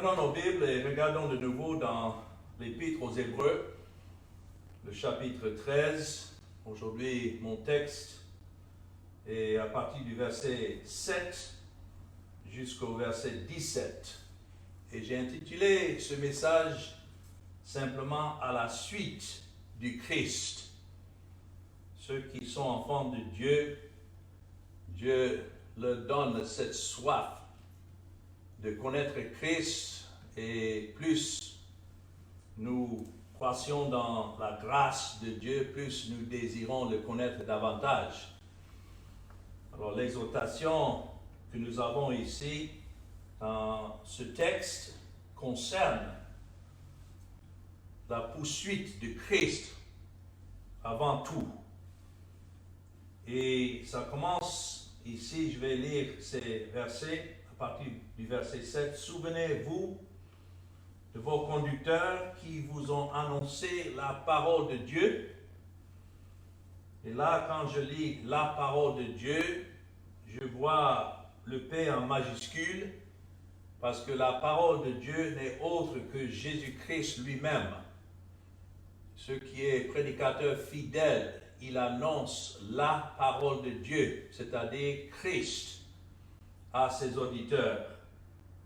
Prenons nos Bibles et regardons de nouveau dans l'Épître aux Hébreux, le chapitre 13. Aujourd'hui, mon texte est à partir du verset 7 jusqu'au verset 17. Et j'ai intitulé ce message simplement à la suite du Christ. Ceux qui sont enfants de Dieu, Dieu leur donne cette soif de connaître Christ, et plus nous croissions dans la grâce de Dieu, plus nous désirons le connaître davantage. Alors l'exhortation que nous avons ici dans ce texte concerne la poursuite de Christ avant tout. Et ça commence ici, je vais lire ces versets à partir du verset 7. Souvenez-vous de vos conducteurs qui vous ont annoncé la parole de Dieu. Et là, quand je lis la parole de Dieu, je vois le P en majuscule, parce que la parole de Dieu n'est autre que Jésus-Christ lui-même. Ce qui est prédicateur fidèle, il annonce la parole de Dieu, c'est-à-dire Christ, à ses auditeurs.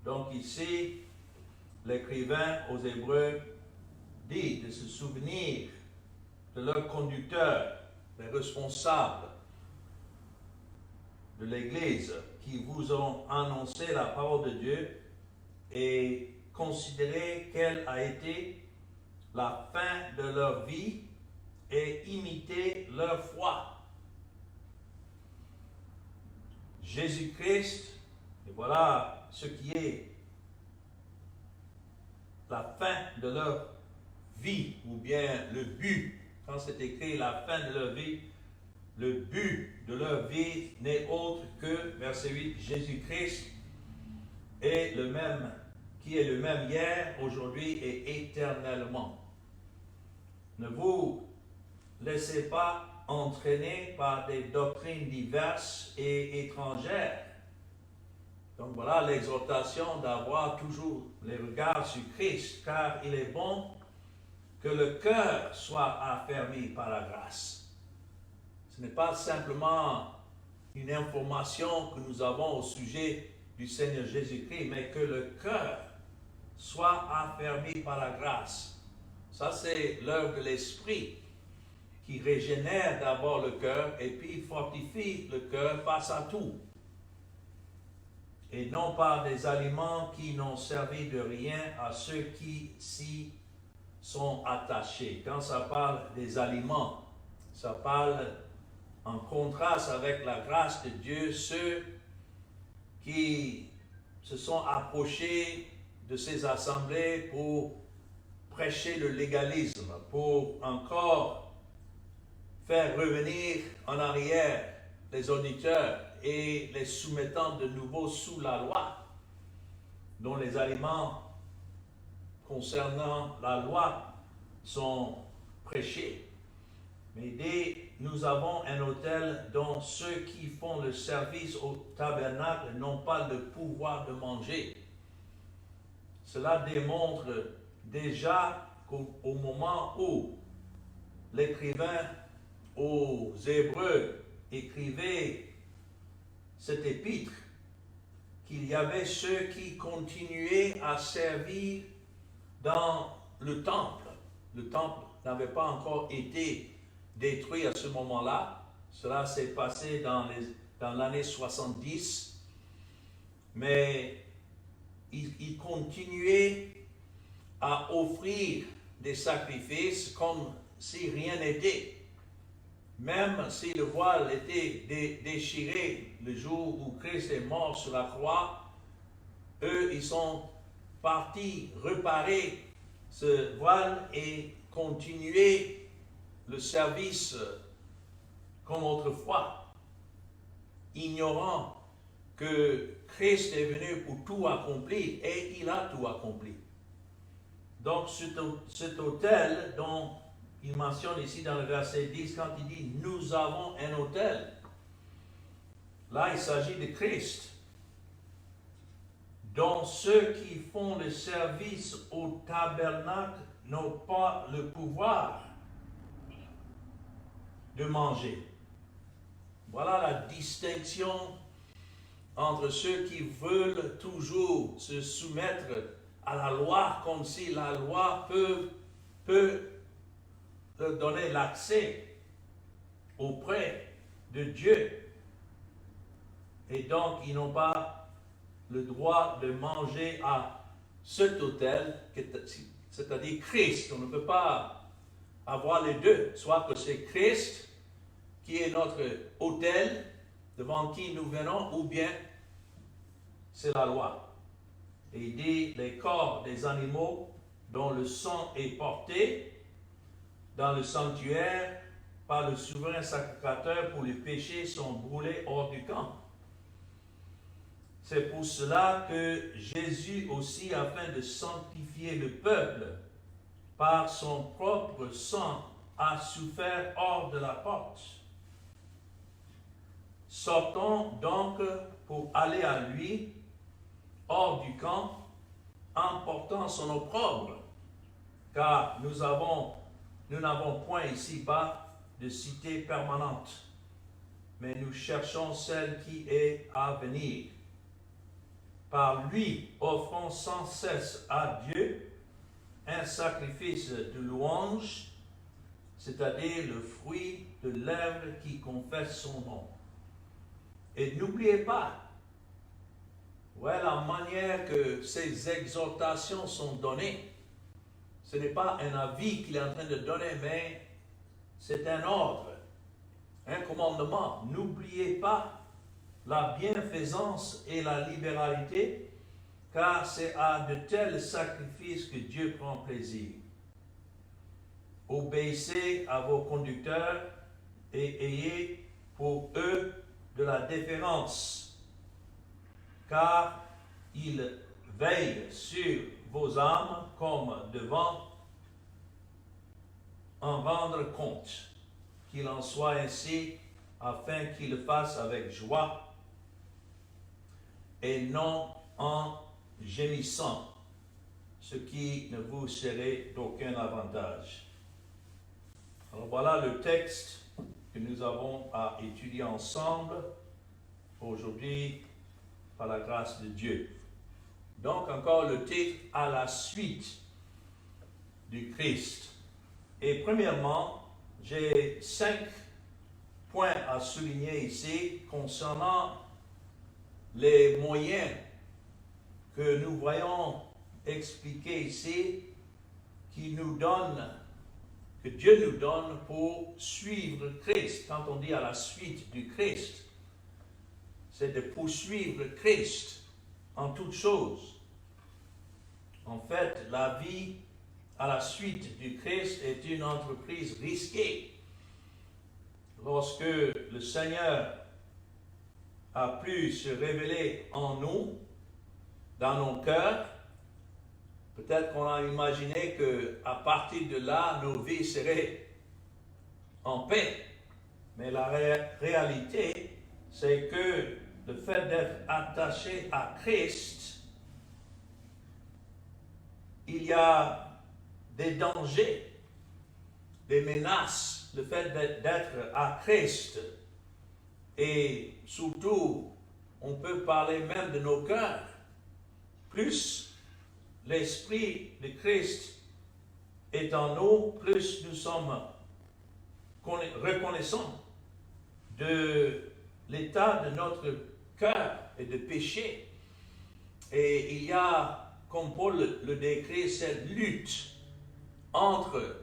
Donc ici, l'écrivain aux Hébreux dit de se souvenir de leurs conducteurs, les responsables de l'Église qui vous ont annoncé la parole de Dieu, et considérer quelle a été la fin de leur vie et imiter leur foi. Jésus-Christ, et voilà ce qui est la fin de leur vie, ou bien le but. Quand c'est écrit la fin de leur vie, le but de leur vie n'est autre que, verset 8, Jésus-Christ est le même, qui est le même hier, aujourd'hui et éternellement. Ne vous laissez pas entraîner par des doctrines diverses et étrangères. Donc voilà l'exhortation d'avoir toujours les regards sur Christ, car il est bon que le cœur soit affermi par la grâce. Ce n'est pas simplement une information que nous avons au sujet du Seigneur Jésus-Christ, mais que le cœur soit affermi par la grâce. Ça, c'est l'œuvre de l'Esprit qui régénère d'abord le cœur et puis fortifie le cœur face à tout. Et non par des aliments qui n'ont servi de rien à ceux qui s'y sont attachés. Quand ça parle des aliments, ça parle en contraste avec la grâce de Dieu, ceux qui se sont approchés de ces assemblées pour prêcher le légalisme, pour encore faire revenir en arrière les auditeurs et les soumettant de nouveau sous la loi, dont les aliments concernant la loi sont prêchés. Mais nous avons un autel dont ceux qui font le service au tabernacle n'ont pas le pouvoir de manger. Cela démontre déjà qu'au moment où l'écrivain aux Hébreux écrivait cet épître, qu'il y avait ceux qui continuaient à servir dans le temple. Le temple n'avait pas encore été détruit à ce moment-là. Cela s'est passé dans l'année 70. Mais ils continuaient à offrir des sacrifices comme si rien n'était. Même si le voile était déchiré le jour où Christ est mort sur la croix, eux, ils sont partis réparer ce voile et continuer le service comme autrefois, ignorant que Christ est venu pour tout accomplir, et il a tout accompli. Donc cet autel dont il mentionne ici dans le verset 10, quand il dit « Nous avons un autel », là il s'agit de Christ. dont ceux qui font le service au tabernacle n'ont pas le pouvoir de manger. Voilà la distinction entre ceux qui veulent toujours se soumettre à la loi, comme si la loi peut leur donner l'accès auprès de Dieu. Et donc, ils n'ont pas le droit de manger à cet autel, c'est-à-dire Christ. On ne peut pas avoir les deux. Soit que c'est Christ qui est notre autel devant qui nous venons, ou bien c'est la loi. Et il dit, les corps des animaux dont le sang est porté dans le sanctuaire par le souverain sacrificateur pour les péchés sont brûlés hors du camp. C'est pour cela que Jésus aussi, afin de sanctifier le peuple par son propre sang, a souffert hors de la porte. Sortons donc pour aller à lui, hors du camp, en portant son opprobre, car nous n'avons point ici-bas de cité permanente, mais nous cherchons celle qui est à venir. Par lui, offrons sans cesse à Dieu un sacrifice de louange, c'est-à-dire le fruit de lèvres qui confesse son nom. Et n'oubliez pas, voilà la manière que ces exhortations sont données. Ce n'est pas un avis qu'il est en train de donner, mais c'est un ordre, un commandement. N'oubliez pas la bienfaisance et la libéralité, car c'est à de tels sacrifices que Dieu prend plaisir. Obéissez à vos conducteurs et ayez pour eux de la déférence, car ils veillent sur vos âmes comme devant en rendre compte. Qu'il en soit ainsi, afin qu'ils le fassent avec joie et non en gémissant, ce qui ne vous serait d'aucun avantage. Alors voilà le texte que nous avons à étudier ensemble aujourd'hui par la grâce de Dieu. Donc encore le titre « À la suite du Christ ». Et premièrement, j'ai 5 points à souligner ici concernant les moyens que nous voyons expliqués ici, qui nous donnent, que Dieu nous donne pour suivre Christ. Quand on dit à la suite du Christ, c'est de poursuivre Christ en toutes choses. En fait, la vie à la suite du Christ est une entreprise risquée. Lorsque le Seigneur a pu se révéler en nous, dans nos cœurs, peut-être qu'on a imaginé qu'à partir de là, nos vies seraient en paix. Mais la réalité, c'est que le fait d'être attaché à Christ, il y a des dangers, des menaces, le fait d'être à Christ. Et surtout, on peut parler même de nos cœurs. Plus l'Esprit de Christ est en nous, plus nous sommes reconnaissants de l'état de notre cœur et de péché. Et il y a, comme Paul le décrit, cette lutte entre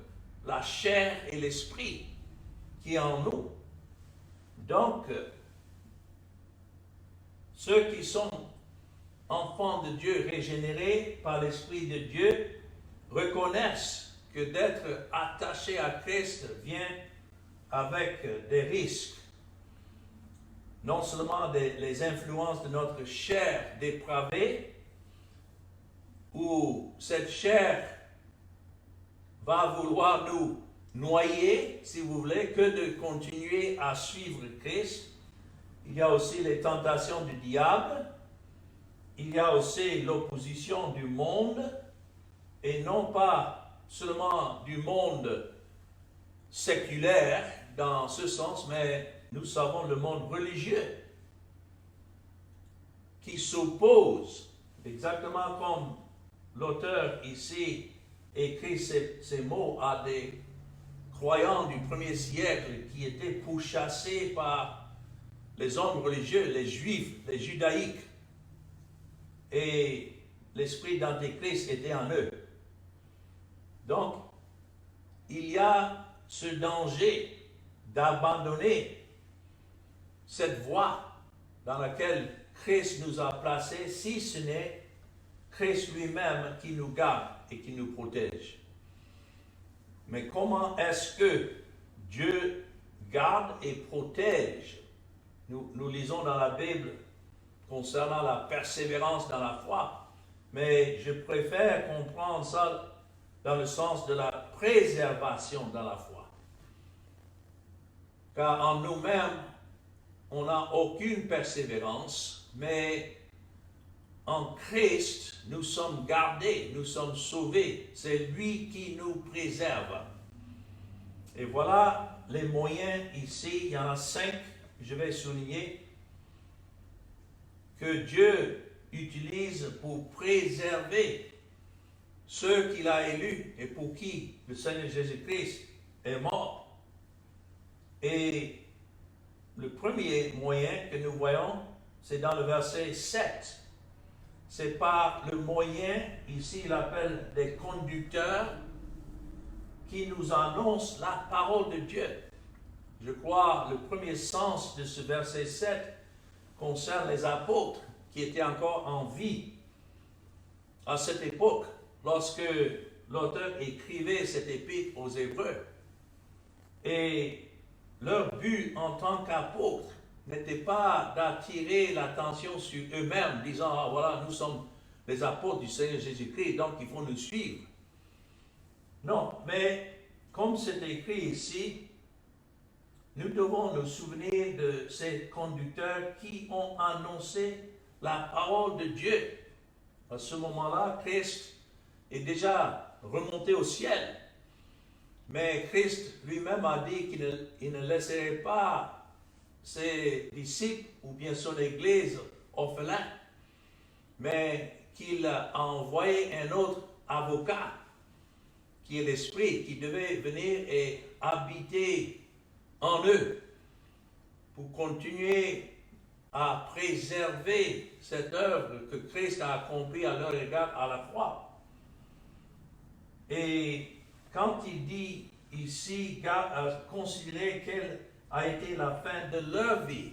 la chair et l'esprit qui est en nous. Donc, ceux qui sont enfants de Dieu régénérés par l'Esprit de Dieu reconnaissent que d'être attachés à Christ vient avec des risques. Non seulement les influences de notre chair dépravée, où cette chair va vouloir nous noyer, si vous voulez, que de continuer à suivre Christ. Il y a aussi les tentations du diable il y a aussi l'opposition du monde, et non pas seulement du monde séculaire dans ce sens, mais nous savons le monde religieux qui s'oppose, exactement comme l'auteur ici écrit ces mots à des croyants du premier siècle qui étaient pourchassés par les hommes religieux, les juifs, les judaïques, et l'esprit d'Antéchrist était en eux. Donc, il y a ce danger d'abandonner cette voie dans laquelle Christ nous a placés, si ce n'est Christ lui-même qui nous garde et qui nous protège. Mais comment est-ce que Dieu garde et protège? Nous lisons dans la Bible concernant la persévérance dans la foi, mais je préfère comprendre ça dans le sens de la préservation dans la foi. Car en nous-mêmes, on n'a aucune persévérance, mais en Christ, nous sommes gardés, nous sommes sauvés. C'est lui qui nous préserve. Et voilà les moyens ici, il y en a 5, je vais souligner, que Dieu utilise pour préserver ceux qu'il a élus et pour qui le Seigneur Jésus-Christ est mort. Et le premier moyen que nous voyons, c'est dans le verset 7. C'est par le moyen, ici il appelle des conducteurs, qui nous annoncent la parole de Dieu. Je crois le premier sens de ce verset 7 concerne les apôtres qui étaient encore en vie à cette époque, lorsque l'auteur écrivait cet épître aux Hébreux. Et leur but en tant qu'apôtres n'était pas d'attirer l'attention sur eux-mêmes, disant, ah, voilà, nous sommes les apôtres du Seigneur Jésus-Christ, donc il faut nous suivre. Non, mais comme c'est écrit ici, nous devons nous souvenir de ces conducteurs qui ont annoncé la parole de Dieu. À ce moment-là, Christ est déjà remonté au ciel. Mais Christ lui-même a dit qu'il ne laisserait pas ses disciples ou bien son Église orphelins, mais qu'il a envoyé un autre avocat, qui est l'Esprit, qui devait venir et habiter en eux pour continuer à préserver cette œuvre que Christ a accomplie à leur égard à la croix. Et quand il dit ici, considérer quelle a été la fin de leur vie,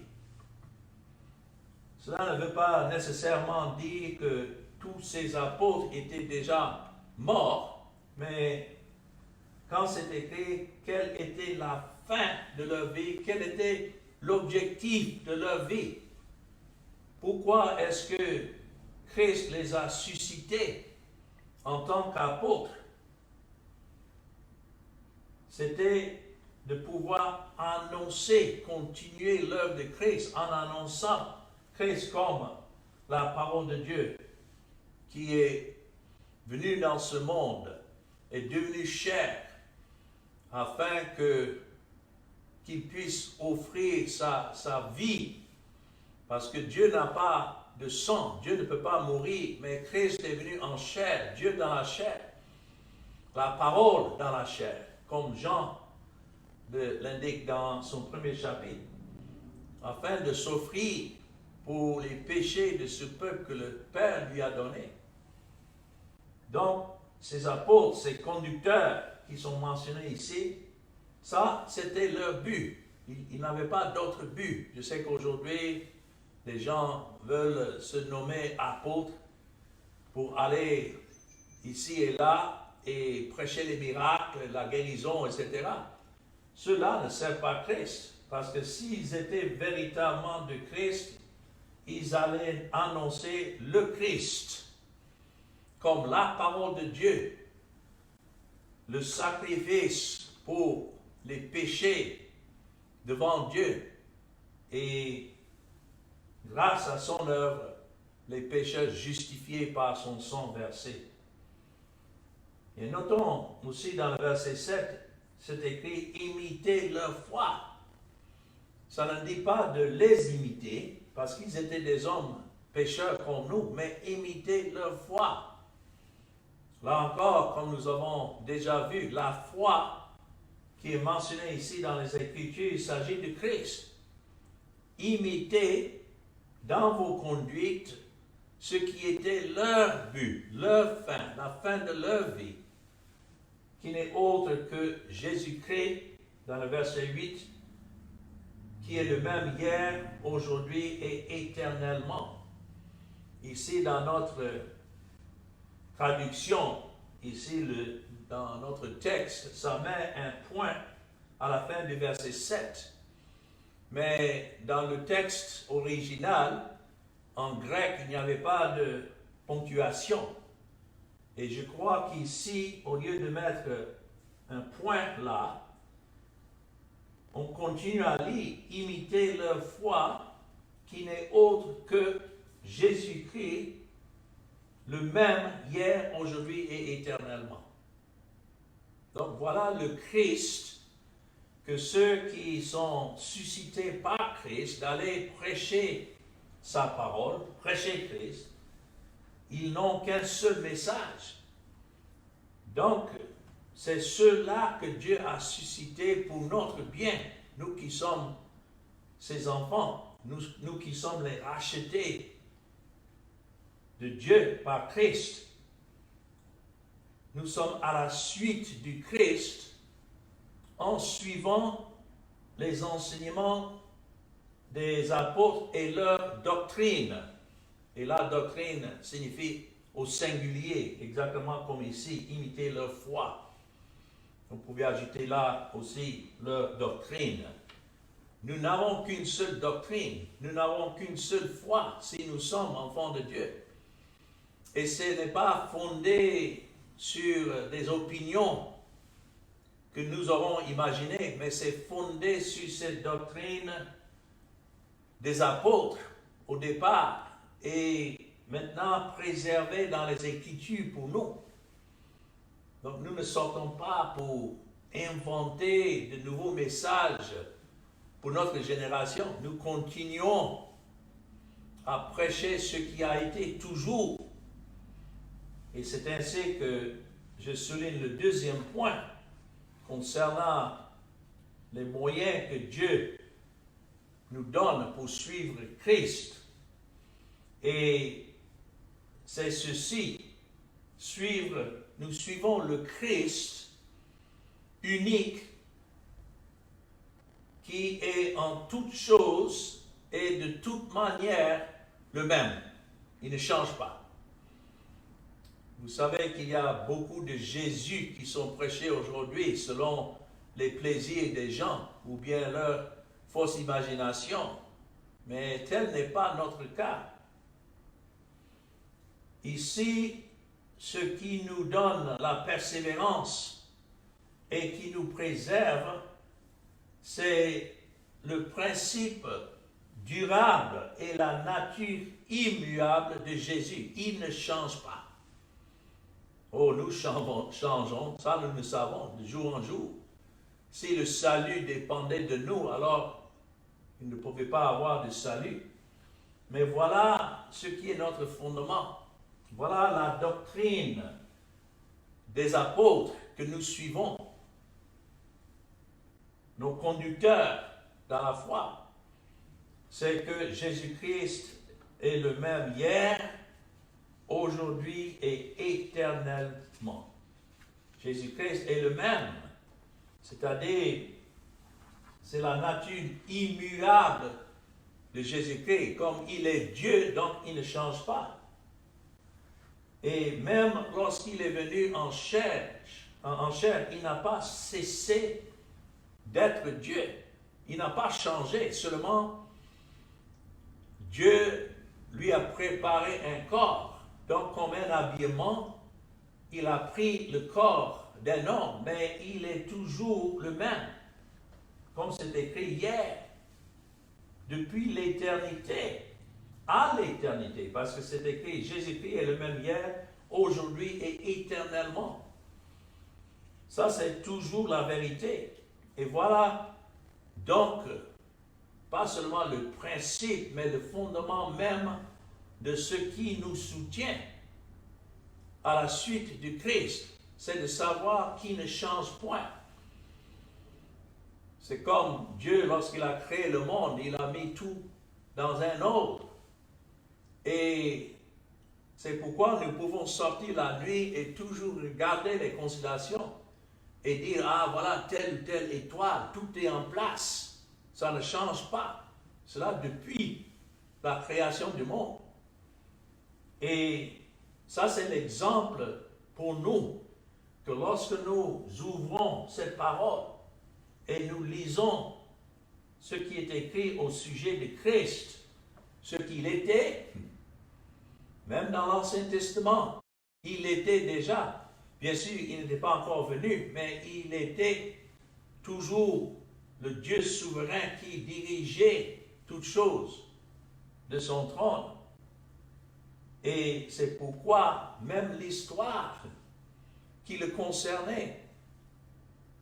cela ne veut pas nécessairement dire que tous ces apôtres étaient déjà morts, mais quand c'est écrit quelle était la fin de leur vie, quel était l'objectif de leur vie, pourquoi est-ce que Christ les a suscités en tant qu'apôtres? C'était de pouvoir annoncer, continuer l'œuvre de Christ en annonçant Christ comme la parole de Dieu qui est venue dans ce monde, est devenue chair, afin qu'il puisse offrir sa vie, parce que Dieu n'a pas de sang, Dieu ne peut pas mourir, mais Christ est venu en chair, Dieu dans la chair, la parole dans la chair, comme Jean l'indique dans son premier chapitre, afin de s'offrir pour les péchés de ce peuple que le Père lui a donné. Donc, ces apôtres, ces conducteurs qui sont mentionnés ici, ça, c'était leur but. Ils n'avaient pas d'autre but. Je sais qu'aujourd'hui, les gens veulent se nommer apôtres pour aller ici et là et prêcher les miracles, la guérison, etc. Ceux-là ne servent pas Christ, parce que s'ils étaient véritablement de Christ, ils allaient annoncer le Christ comme la parole de Dieu, le sacrifice pour les péchés devant Dieu. Et grâce à son œuvre, les pécheurs justifiés par son sang versé. Et notons aussi dans le verset 7, c'est écrit « imiter leur foi ». Ça ne dit pas de les imiter, parce qu'ils étaient des hommes pécheurs comme nous, mais imiter leur foi. Là encore, comme nous avons déjà vu, la foi qui est mentionnée ici dans les Écritures, il s'agit de Christ. Imitez dans vos conduites ce qui était leur but, leur fin, la fin de leur vie, qui n'est autre que Jésus-Christ, dans le verset 8, qui est le même hier, aujourd'hui et éternellement. Ici, dans notre traduction, ici, dans notre texte, ça met un point à la fin du verset 7. Mais dans le texte original, en grec, il n'y avait pas de ponctuation. Et je crois qu'ici, au lieu de mettre un point là, on continue à lire, imiter leur foi, qui n'est autre que Jésus-Christ, le même hier, aujourd'hui et éternellement. Donc voilà le Christ, que ceux qui sont suscités par Christ, d'aller prêcher sa parole, prêcher Christ, ils n'ont qu'un seul message. Donc, c'est ceux-là que Dieu a suscités pour notre bien, nous qui sommes ses enfants, nous qui sommes les rachetés de Dieu par Christ. Nous sommes à la suite du Christ en suivant les enseignements des apôtres et leur doctrine. Et la doctrine signifie au singulier, exactement comme ici, imiter leur foi. Vous pouvez ajouter là aussi leur doctrine. Nous n'avons qu'une seule doctrine, nous n'avons qu'une seule foi si nous sommes enfants de Dieu. Et ce n'est pas fondé sur des opinions que nous aurons imaginées, mais c'est fondé sur cette doctrine des apôtres au départ et maintenant préservée dans les Écritures pour nous. Donc nous ne sortons pas pour inventer de nouveaux messages pour notre génération. Nous continuons à prêcher ce qui a été toujours. Et c'est ainsi que je souligne le deuxième point concernant les moyens que Dieu nous donne pour suivre Christ. Et c'est ceci, nous suivons le Christ unique qui est en toutes choses et de toute manière le même. Il ne change pas. Vous savez qu'il y a beaucoup de Jésus qui sont prêchés aujourd'hui selon les plaisirs des gens ou bien leur fausse imagination. Mais tel n'est pas notre cas. Ici, ce qui nous donne la persévérance et qui nous préserve, c'est le principe durable et la nature immuable de Jésus. Il ne change pas. Oh, nous changeons, ça nous le savons de jour en jour. Si le salut dépendait de nous, alors il ne pouvait pas avoir de salut. Mais voilà ce qui est notre fondement. Voilà la doctrine des apôtres que nous suivons. Nos conducteurs dans la foi, c'est que Jésus-Christ est le même hier, aujourd'hui et éternellement. Jésus-Christ est le même, c'est-à-dire c'est la nature immuable de Jésus-Christ. Comme il est Dieu, donc il ne change pas. Et même lorsqu'il est venu en chair, il n'a pas cessé d'être Dieu. Il n'a pas changé, seulement Dieu lui a préparé un corps. Donc comme un habillement, il a pris le corps d'un homme, mais il est toujours le même. Comme c'est écrit hier, depuis l'éternité, à l'éternité, parce que c'est écrit, Jésus-Christ est le même hier, aujourd'hui et éternellement. Ça, c'est toujours la vérité. Et voilà, donc, pas seulement le principe, mais le fondement même de ce qui nous soutient à la suite du Christ, c'est de savoir qu'il ne change point. C'est comme Dieu, lorsqu'il a créé le monde, il a mis tout dans un ordre. Et c'est pourquoi nous pouvons sortir la nuit et toujours regarder les constellations et dire, ah voilà, telle ou telle étoile, tout est en place. Ça ne change pas. Cela depuis la création du monde. Et ça, c'est l'exemple pour nous, que lorsque nous ouvrons cette parole et nous lisons ce qui est écrit au sujet de Christ, ce qu'il était, même dans l'Ancien Testament, il était déjà, bien sûr, il n'était pas encore venu, mais il était toujours le Dieu souverain qui dirigeait toutes choses de son trône. Et c'est pourquoi même l'histoire qui le concernait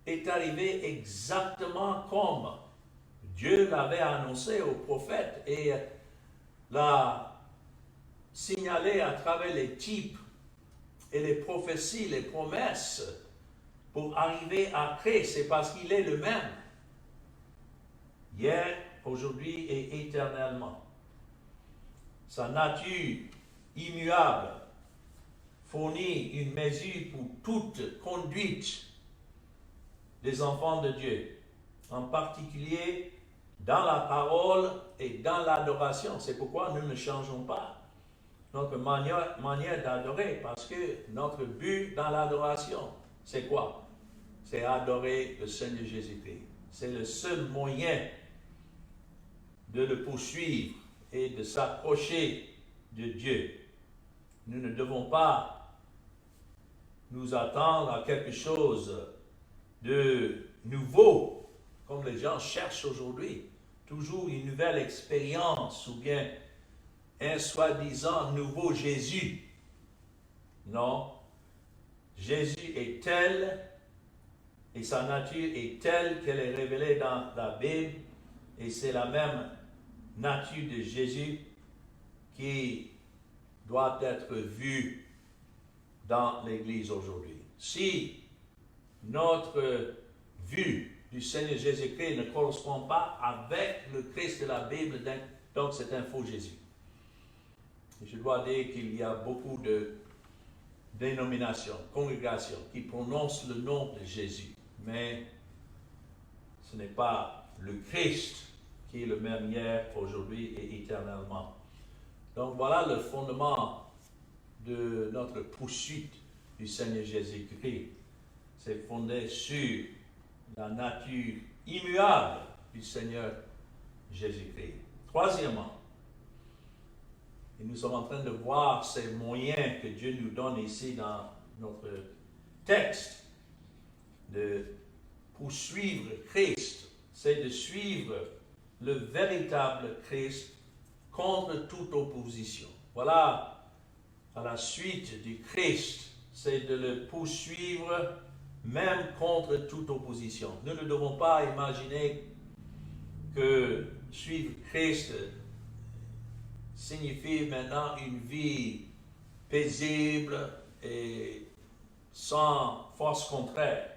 est arrivée exactement comme Dieu l'avait annoncé aux prophètes et l'a signalé à travers les types et les prophéties, les promesses pour arriver à Christ. C'est parce qu'il est le même, hier, aujourd'hui et éternellement. Sa nature immuable fournit une mesure pour toute conduite des enfants de Dieu, en particulier dans la parole et dans l'adoration. C'est pourquoi nous ne changeons pas notre manière d'adorer, parce que notre but dans l'adoration, c'est quoi? C'est adorer le Seigneur Jésus-Christ. C'est le seul moyen de le poursuivre et de s'approcher de Dieu. Nous ne devons pas nous attendre à quelque chose de nouveau, comme les gens cherchent aujourd'hui. Toujours une nouvelle expérience ou bien un soi-disant nouveau Jésus. Non, Jésus est tel et sa nature est telle qu'elle est révélée dans la Bible, et c'est la même nature de Jésus qui doit être vue dans l'Église aujourd'hui. Si notre vue du Seigneur Jésus-Christ ne correspond pas avec le Christ de la Bible, donc c'est un faux Jésus. Et je dois dire qu'il y a beaucoup de dénominations, congrégations qui prononcent le nom de Jésus, mais ce n'est pas le Christ qui est le même hier, aujourd'hui et éternellement. Donc voilà le fondement de notre poursuite du Seigneur Jésus-Christ. C'est fondé sur la nature immuable du Seigneur Jésus-Christ. Troisièmement, et nous sommes en train de voir ces moyens que Dieu nous donne ici dans notre texte de poursuivre Christ, c'est de suivre le véritable Christ contre toute opposition. Voilà, à la suite du Christ, c'est de le poursuivre même contre toute opposition. Nous ne devons pas imaginer que suivre Christ signifie maintenant une vie paisible et sans force contraire.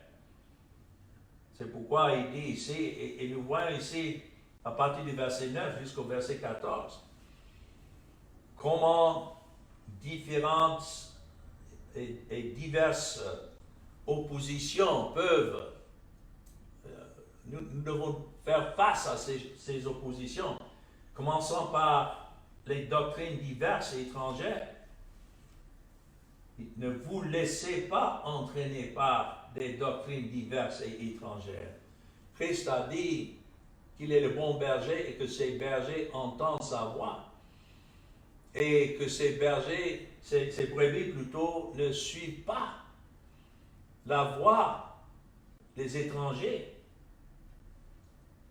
C'est pourquoi il dit ici, et nous voyons ici, à partir du verset 9 jusqu'au verset 14, comment différentes et diverses oppositions peuvent, nous devons faire face à ces oppositions, commençant par les doctrines diverses et étrangères. Ne vous laissez pas entraîner par des doctrines diverses et étrangères. Christ a dit qu'il est le bon berger et que ses bergers entendent sa voix. Et que ces bergers, ces brebis plutôt, ne suivent pas la voix des étrangers.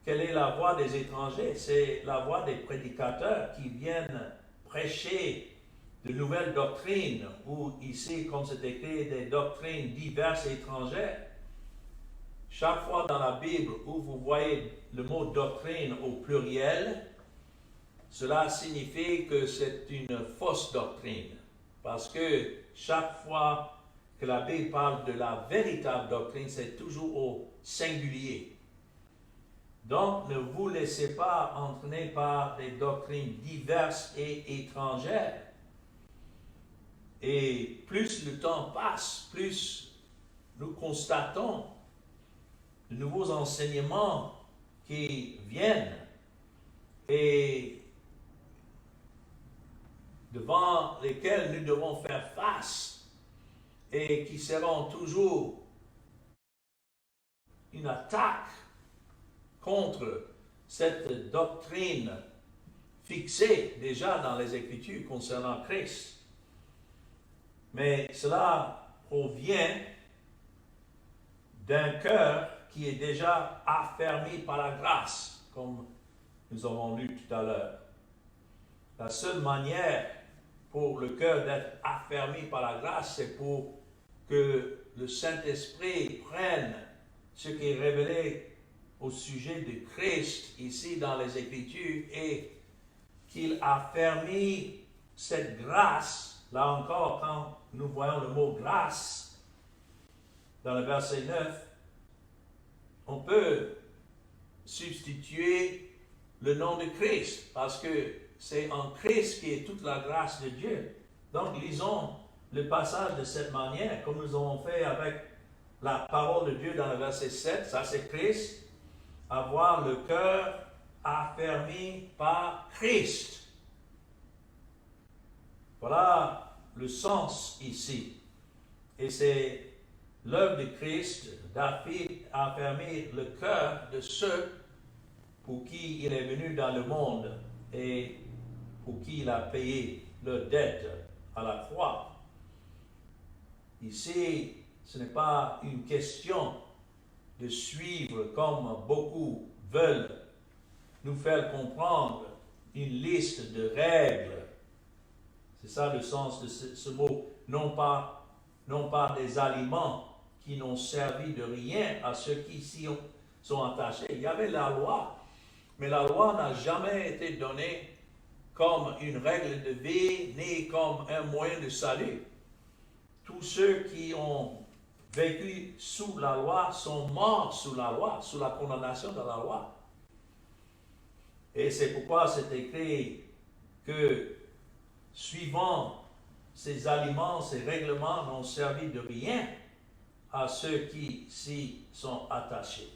Quelle est la voix des étrangers? C'est la voix des prédicateurs qui viennent prêcher de nouvelles doctrines, ou ici, comme c'est écrit, des doctrines diverses et étrangères. Chaque fois dans la Bible où vous voyez le mot doctrine au pluriel, cela signifie que c'est une fausse doctrine. Parce que chaque fois que la Bible parle de la véritable doctrine, c'est toujours au singulier. Donc, ne vous laissez pas entraîner par des doctrines diverses et étrangères. Et plus le temps passe, plus nous constatons de nouveaux enseignements qui viennent et devant lesquels nous devons faire face et qui seront toujours une attaque contre cette doctrine fixée déjà dans les Écritures concernant Christ. Mais cela provient d'un cœur qui est déjà affermi par la grâce, comme nous avons lu tout à l'heure. La seule manière pour le cœur d'être affermi par la grâce, c'est pour que le Saint-Esprit prenne ce qui est révélé au sujet de Christ ici dans les Écritures et qu'il affermit cette grâce. Là encore, quand nous voyons le mot grâce dans le verset 9, on peut substituer le nom de Christ parce que c'est en Christ qui est toute la grâce de Dieu. Donc, lisons le passage de cette manière, comme nous avons fait avec la parole de Dieu dans le verset 7. Ça, c'est Christ. Avoir le cœur affermi par Christ. Voilà le sens ici. Et c'est l'œuvre de Christ d'affermir le cœur de ceux pour qui il est venu dans le monde et pour qui il a payé leur dette à la croix. Ici, ce n'est pas une question de suivre, comme beaucoup veulent nous faire comprendre, une liste de règles. C'est ça le sens de ce mot. Non pas des aliments qui n'ont servi de rien à ceux qui s'y sont attachés. Il y avait la loi, mais la loi n'a jamais été donnée comme une règle de vie, ni comme un moyen de salut. Tous ceux qui ont vécu sous la loi sont morts sous la loi, sous la condamnation de la loi. Et c'est pourquoi c'est écrit que suivant ces aliments, ces règlements n'ont servi de rien à ceux qui s'y sont attachés.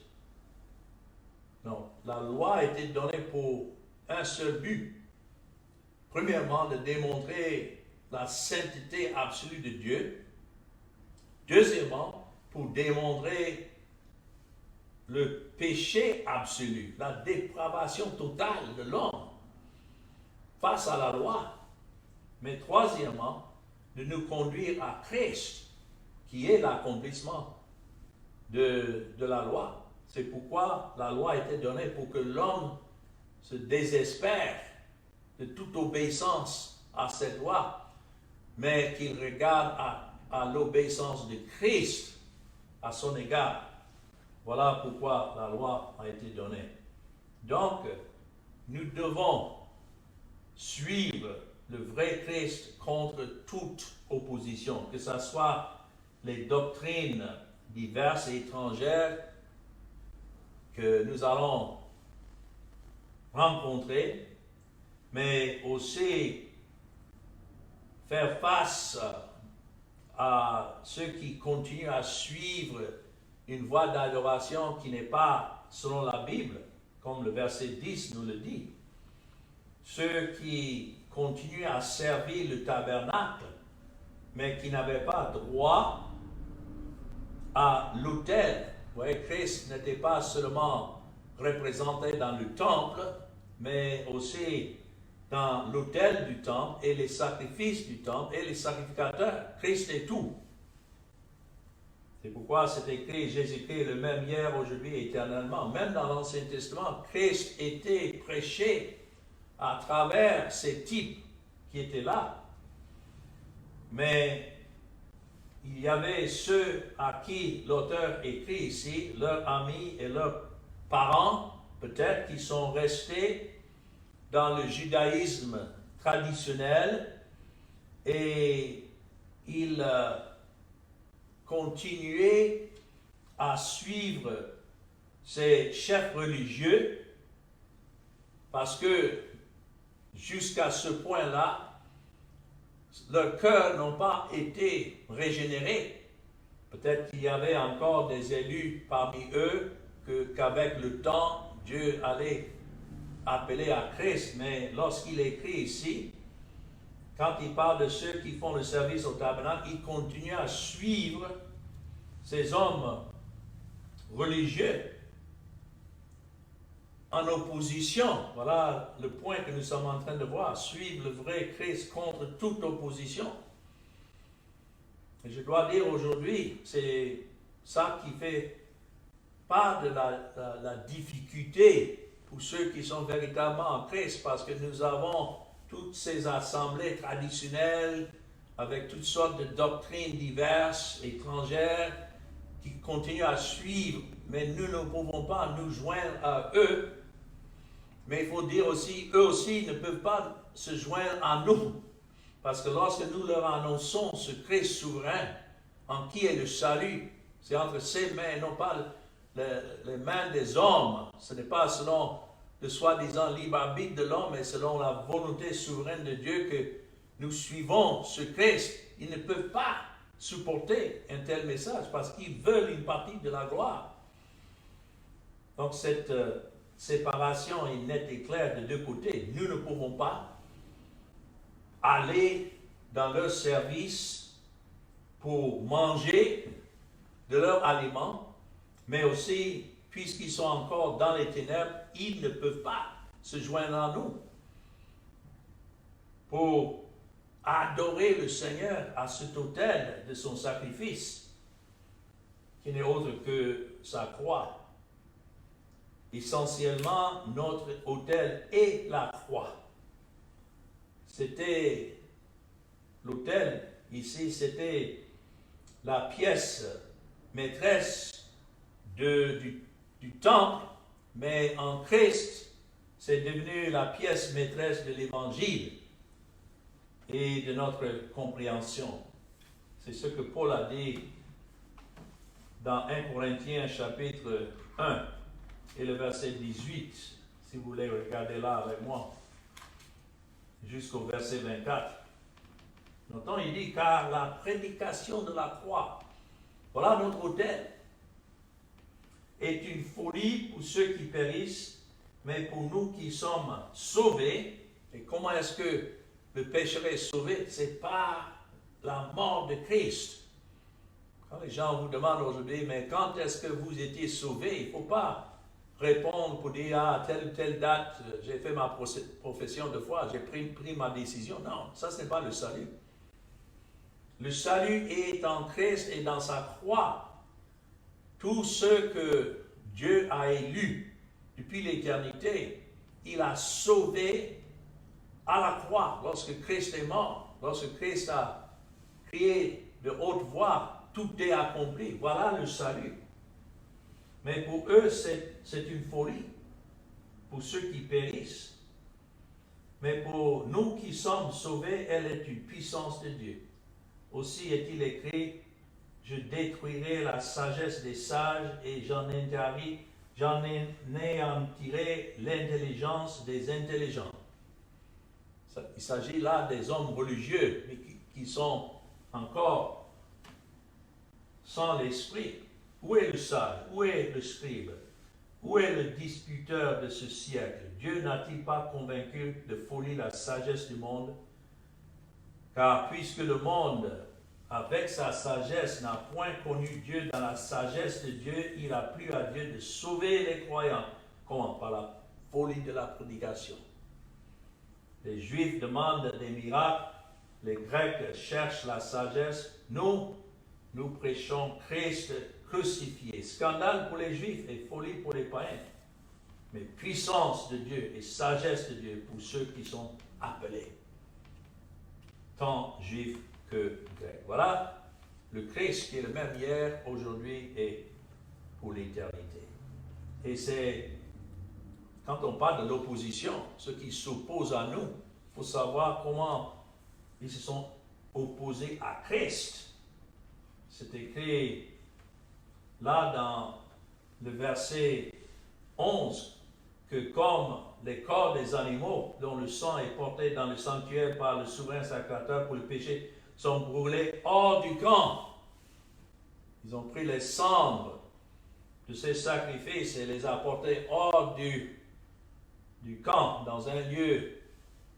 Non, la loi a été donnée pour un seul but. Premièrement, de démontrer la sainteté absolue de Dieu. Deuxièmement, pour démontrer le péché absolu, la dépravation totale de l'homme face à la loi. Mais troisièmement, de nous conduire à Christ, qui est l'accomplissement de la loi. C'est pourquoi la loi a été donnée pour que l'homme se désespère de toute obéissance à cette loi, mais qu'il regarde à l'obéissance de Christ à son égard. Voilà pourquoi la loi a été donnée. Donc, nous devons suivre le vrai Christ contre toute opposition, que ce soit les doctrines diverses et étrangères que nous allons rencontrer, mais aussi faire face à ceux qui continuent à suivre une voie d'adoration qui n'est pas selon la Bible, comme le verset 10 nous le dit. Ceux qui continuent à servir le tabernacle, mais qui n'avaient pas droit à l'autel. Vous voyez, Christ n'était pas seulement représenté dans le temple, mais aussi dans l'autel du temple et les sacrifices du temple et les sacrificateurs. Christ est tout. C'est pourquoi c'est écrit, Jésus-Christ est le même hier, aujourd'hui et éternellement. Même dans l'Ancien Testament, Christ était prêché à travers ces types qui étaient là. Mais il y avait ceux à qui l'auteur écrit ici, leurs amis et leurs parents, peut-être, qui sont restés dans le judaïsme traditionnel et ils continuaient à suivre ces chefs religieux parce que jusqu'à ce point-là, leurs cœurs n'ont pas été régénérés. Peut-être qu'il y avait encore des élus parmi eux qu'avec le temps, Dieu allait appeler à Christ. Mais lorsqu'il écrit ici, quand il parle de ceux qui font le service au tabernacle, il continue à suivre ces hommes religieux en opposition. Voilà le point que nous sommes en train de voir. Suivre le vrai Christ contre toute opposition. Et je dois dire aujourd'hui, c'est ça qui fait pas de la difficulté pour ceux qui sont véritablement en Christ, parce que nous avons toutes ces assemblées traditionnelles avec toutes sortes de doctrines diverses, étrangères, qui continuent à suivre, mais nous ne pouvons pas nous joindre à eux. Mais il faut dire aussi, eux aussi ne peuvent pas se joindre à nous. Parce que lorsque nous leur annonçons ce Christ souverain, en qui est le salut, c'est entre ses mains, non pas les mains des hommes. Ce n'est pas selon le soi-disant libre arbitre de l'homme, mais selon la volonté souveraine de Dieu que nous suivons ce Christ. Ils ne peuvent pas supporter un tel message parce qu'ils veulent une partie de la gloire. Donc cette séparation est nette et claire de deux côtés. Nous ne pouvons pas aller dans leur service pour manger de leur aliment, mais aussi, puisqu'ils sont encore dans les ténèbres, ils ne peuvent pas se joindre à nous pour adorer le Seigneur à cet autel de son sacrifice, qui n'est autre que sa croix. Essentiellement, notre autel est la croix. C'était l'autel, ici, c'était la pièce maîtresse du temple, mais en Christ, c'est devenu la pièce maîtresse de l'Évangile et de notre compréhension. C'est ce que Paul a dit dans 1 Corinthiens chapitre 1 et le verset 18, si vous voulez regarder là avec moi, jusqu'au verset 24. Notons, il dit, car la prédication de la croix, voilà notre autel, est une folie pour ceux qui périssent, mais pour nous qui sommes sauvés. Et comment est-ce que le pécheur est sauvé? C'est par la mort de Christ. Quand les gens vous demandent aujourd'hui, mais quand est-ce que vous étiez sauvés? Il ne faut pas répondre pour dire, ah, telle ou telle date, j'ai fait ma profession de foi, j'ai pris ma décision. Non, ça ce n'est pas le salut. Le salut est en Christ et dans sa croix. Tous ceux que Dieu a élus depuis l'éternité, il a sauvé à la croix lorsque Christ est mort, lorsque Christ a crié de haute voix, tout est accompli. Voilà le salut. Mais pour eux, c'est une folie, pour ceux qui périssent. Mais pour nous qui sommes sauvés, elle est une puissance de Dieu. Aussi est-il écrit, je détruirai la sagesse des sages et j'en anéantirai l'intelligence des intelligents. Il s'agit là des hommes religieux, mais qui sont encore sans l'esprit. Où est le sage? Où est le scribe? Où est le disputeur de ce siècle? Dieu n'a-t-il pas convaincu de folie la sagesse du monde? Car puisque le monde, avec sa sagesse, n'a point connu Dieu dans la sagesse de Dieu, il a plu à Dieu de sauver les croyants. Comment? Par la folie de la prédication. Les Juifs demandent des miracles, les Grecs cherchent la sagesse. Nous prêchons Christ crucifié. Scandale pour les Juifs et folie pour les païens. Mais puissance de Dieu et sagesse de Dieu pour ceux qui sont appelés. tant juif que grec. Voilà le Christ qui est le même hier, aujourd'hui et pour l'éternité. Et c'est, quand on parle de l'opposition, ceux qui s'opposent à nous, il faut savoir comment ils se sont opposés à Christ. C'est écrit là dans le verset 11 que comme les corps des animaux dont le sang est porté dans le sanctuaire par le souverain sacrificateur pour le péché sont brûlés hors du camp. Ils ont pris les cendres de ces sacrifices et les apportés hors du camp, dans un lieu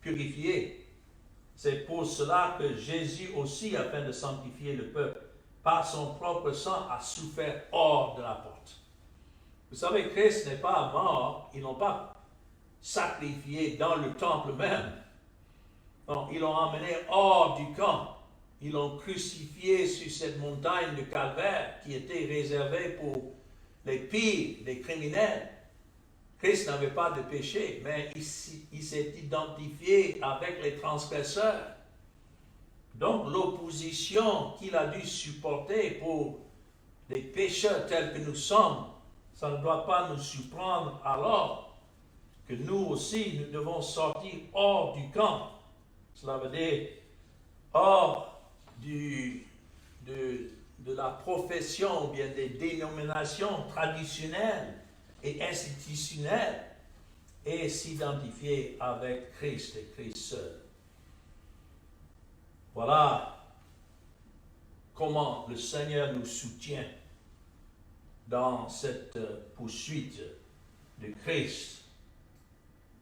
purifié. C'est pour cela que Jésus aussi, afin de sanctifier le peuple, par son propre sang, a souffert hors de la porte. Vous savez, Christ n'est pas mort, ils n'ont pas sacrifié dans le temple même. Non, ils l'ont emmené hors du camp. Ils l'ont crucifié sur cette montagne de Calvaire qui était réservée pour les pires, les criminels. Christ n'avait pas de péché, mais il s'est identifié avec les transgresseurs. Donc l'opposition qu'il a dû supporter pour les pécheurs tels que nous sommes, ça ne doit pas nous surprendre alors que nous aussi, nous devons sortir hors du camp. Cela veut dire hors de la profession ou bien des dénominations traditionnelles et institutionnelles et s'identifier avec Christ et Christ seul. Voilà comment le Seigneur nous soutient dans cette poursuite de Christ.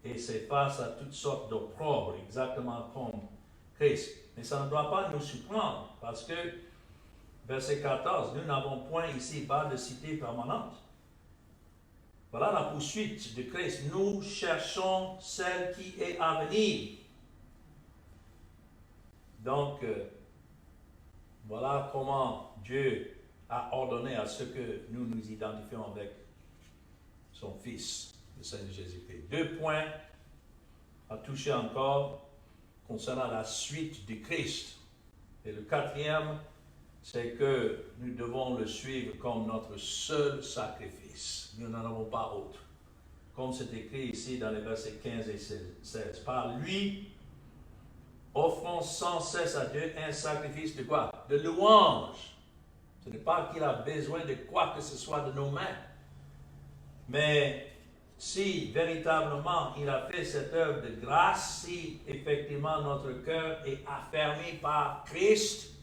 Et c'est face à toutes sortes d'opprobres, exactement comme Christ. Mais ça ne doit pas nous surprendre, parce que, verset 14, nous n'avons point ici-bas de cité permanente. Voilà la poursuite de Christ. Nous cherchons celle qui est à venir. Donc, voilà comment Dieu a ordonné à ce que nous nous identifions avec son Fils, le Seigneur Jésus-Christ. 2 points à toucher encore concernant la suite du Christ. Et le 4e, c'est que nous devons le suivre comme notre seul sacrifice. Nous n'en avons pas autre. Comme c'est écrit ici dans les versets 15 et 16. Par lui, offrons sans cesse à Dieu un sacrifice de quoi? De louange. Ce n'est pas qu'il a besoin de quoi que ce soit de nos mains. Mais si véritablement il a fait cette œuvre de grâce, si effectivement notre cœur est affermi par Christ,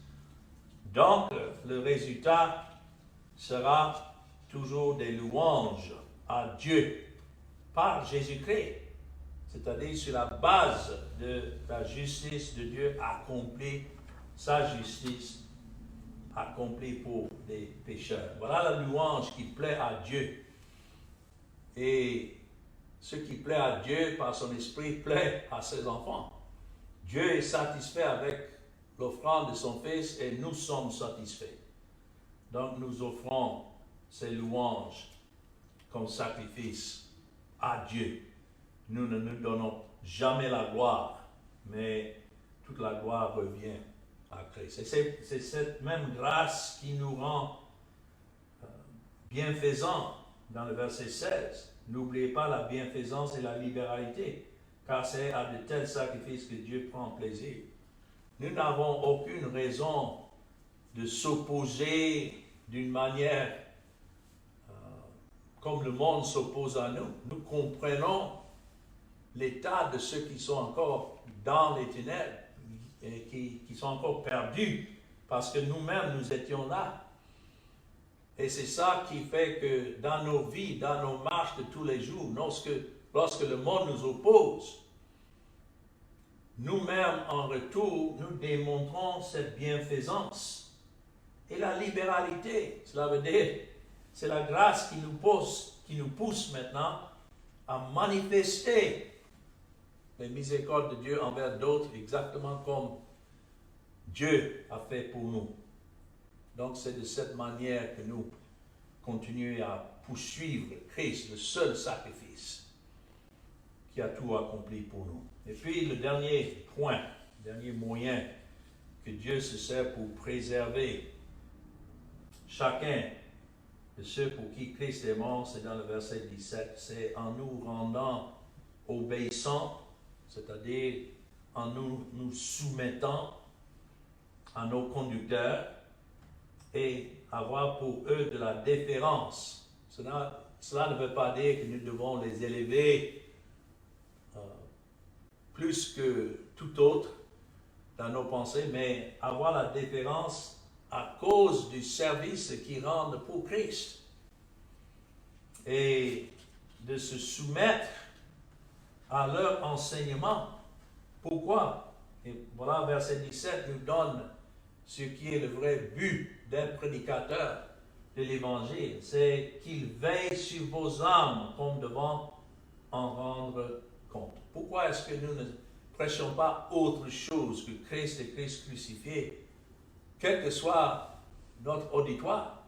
donc le résultat sera toujours des louanges à Dieu par Jésus-Christ, c'est-à-dire sur la base de la justice de Dieu accomplie, sa justice accomplie pour les pécheurs. Voilà la louange qui plaît à Dieu. Et ce qui plaît à Dieu par son esprit plaît à ses enfants. Dieu est satisfait avec l'offrande de son Fils et nous sommes satisfaits. Donc nous offrons ces louanges comme sacrifice à Dieu. Nous ne nous donnons jamais la gloire, mais toute la gloire revient à Christ. Et c'est cette même grâce qui nous rend bienfaisants dans le verset 16. N'oubliez pas la bienfaisance et la libéralité, car c'est à de tels sacrifices que Dieu prend plaisir. Nous n'avons aucune raison de s'opposer d'une manière comme le monde s'oppose à nous. Nous comprenons l'état de ceux qui sont encore dans les ténèbres et qui sont encore perdus parce que nous-mêmes nous étions là. Et c'est ça qui fait que dans nos vies, dans nos marches de tous les jours, lorsque le monde nous oppose, nous-mêmes en retour, nous démontrons cette bienfaisance et la libéralité. Cela veut dire, c'est la grâce qui nous pousse maintenant à manifester les miséricordes de Dieu envers d'autres, exactement comme Dieu a fait pour nous. Donc c'est de cette manière que nous continuons à poursuivre Christ, le seul sacrifice qui a tout accompli pour nous. Et puis le dernier point, le dernier moyen que Dieu se sert pour préserver chacun de ceux pour qui Christ est mort, c'est dans le verset 17, c'est en nous rendant obéissants, c'est-à-dire en nous soumettant à nos conducteurs et avoir pour eux de la déférence. Cela ne veut pas dire que nous devons les élever plus que tout autre dans nos pensées, mais avoir la déférence à cause du service qu'ils rendent pour Christ. Et de se soumettre à leur enseignement. Pourquoi? Et voilà, verset 17 nous donne ce qui est le vrai but d'un prédicateur de l'Évangile. C'est qu'il veille sur vos âmes comme devant en rendre compte. Pourquoi est-ce que nous ne prêchons pas autre chose que Christ et Christ crucifié, quel que soit notre auditoire?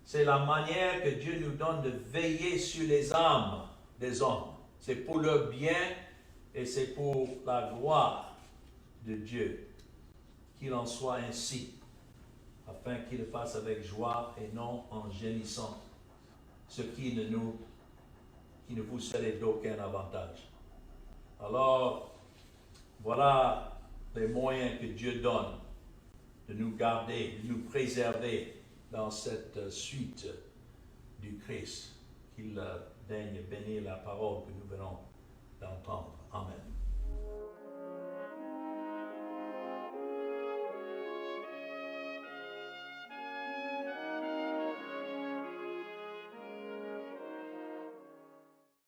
C'est la manière que Dieu nous donne de veiller sur les âmes des hommes. C'est pour leur bien et c'est pour la gloire de Dieu. Qu'il en soit ainsi, afin qu'il le fasse avec joie et non en gémissant, ce qui ne vous serait d'aucun avantage. Alors, voilà les moyens que Dieu donne de nous garder, de nous préserver dans cette suite du Christ. Qu'il daigne bénir la parole que nous venons d'entendre. Amen.